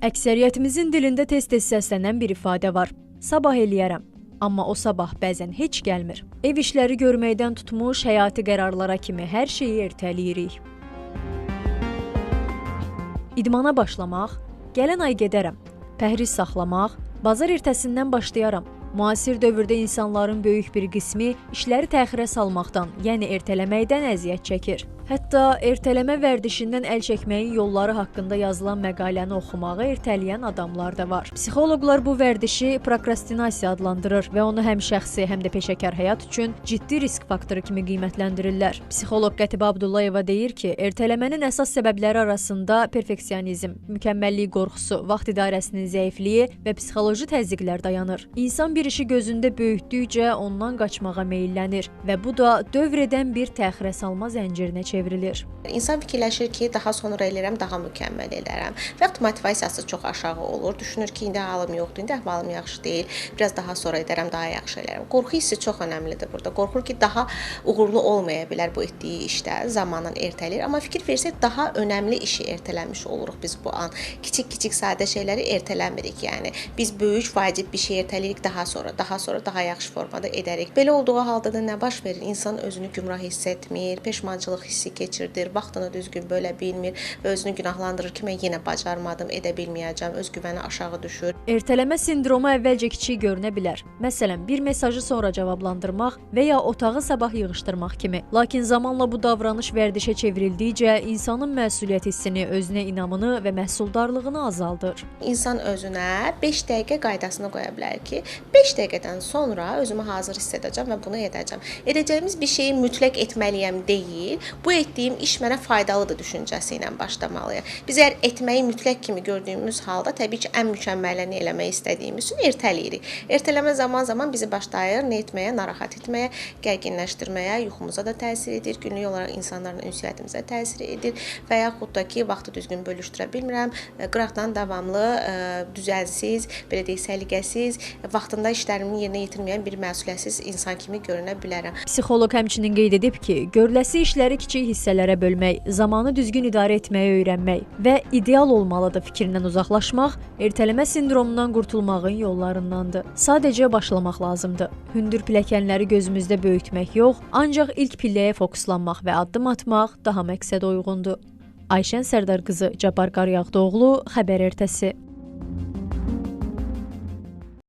Əksəriyyətimizin dilində tez-tez səslənən bir ifadə var. Sabah eləyərəm. Amma o sabah bəzən heç gəlmir. Ev işləri görməkdən tutmuş həyati qərarlara kimi hər şeyi ertələyirik. İdmana başlamaq, gələn ay gedərəm. Pəhriz saxlamaq, bazar ertəsindən başlayaram. Müasir dövrdə insanların böyük bir qismi işləri təxirə salmaqdan, yəni ertələməkdən əziyyət çəkir. Hətta ertələmə vərdişindən əl çəkməyin yolları haqqında yazılan məqaləni oxumağı ertələyən adamlar da var. Psixoloqlar bu vərdişi prokrastinasiya adlandırır və onu həm şəxsi, həm də peşəkar həyat üçün ciddi risk faktoru kimi qiymətləndirirlər. Psixoloq Qətibə Abdullayeva deyir ki, ertələmənin əsas səbəbləri arasında perfeksionizm, mükəmməllik qorxusu, vaxt idarəsinin zəifliyi və psixoloji təzyiqlər dayanır. İnsan bir işi gözündə böyütdükcə ondan qaçmağa meyllənir və bu da dövr edən bir təxirə salma zəncirinə çevrilir. İnsan fikirləşir ki, daha sonra eləyərəm, daha mükəmməl eləyərəm. Və yaxud motivasiyası çox aşağı olur. Düşünür ki, indi halım yoxdur, indi əhvalım yaxşı deyil. Biraz daha sonra edərəm, daha yaxşı eləyərəm. Qorxu hissi çox önəmlidir burada. Qorxur ki, daha uğurlu olmaya bilər bu etdiyi işdə, zamanla ertələyir. Amma fikir versək, daha önəmli işi ertələmiş oluruq biz bu an. Kiçik-kiçik sadə şeyləri ertələmirik. Yəni biz böyük vacib bir şey ertələyirik daha sonra daha yaxşı formada edərik. Belə olduğu halda da nə baş verir? İnsan özünü gümrah hiss etmir, peşmançılıq hissi keçirdir, vaxtını düzgün bölə bilmir və özünü günahlandırır ki, mən yenə bacarmadım, edə bilməyəcəm, özgüvəni aşağı düşür. Ertələmə sindromu əvvəlcə kiçik görünə bilər. Məsələn, bir mesajı sonra cavablandırmaq və ya otağı sabah yığışdırmaq kimi. Lakin zamanla bu davranış vərdişə çevrildikcə insanın məsuliyyət hissini, özünə inamını və məhsuldarlığını azaldır. İnsan özünə 5 dəqiqə qaydasını qoya bilər ki, 5 dəqiqədən sonra özümü hazır hiss edəcəm və bunu edəcəm. Edəcəyimiz bir şeyi mütləq etməliyəm deyil, bu etdiyim iş mənə faydalıdır düşüncəsi ilə başlamalıyıq. Biz əgər etməyi mütləq kimi gördüyümüz halda təbii ki, ən mükəmməlini eləmək istədiyimiz üçün ertələyirik. Ertələmə zaman-zaman bizi başlayır nə etməyə, narahat etməyə, gərginləşdirməyə, yuxumuza da təsir edir, günlük olaraq insanların ünsiyyətimizə təsir edir və yaxud da ki, vaxtı düzgün bölüşdürə bilmirəm, qıraqdan davamlı, düzənsiz, belə deyək, səliqəsiz, vaxtında işlərimi yerinə yetirməyən bir məsuliyyətsiz insan kimi görünə bilərəm. Psixoloq həmçinin qeyd edib ki, görüləsi işləri kiçik hissələrə bölmək, zamanı düzgün idarə etməyi öyrənmək və ideal olmalıdır fikrindən uzaqlaşmaq ertələmə sindromundan qurtulmağın yollarındandır. Sadəcə başlamaq lazımdır. Hündür pilləkənləri gözümüzdə böyütmək yox, ancaq ilk pilləyə fokuslanmaq və addım atmaq daha məqsədə uyğundur. Ayşən Sərdar qızı, Cabbar Qaryağdıoğlu, Xəbər ertəsi.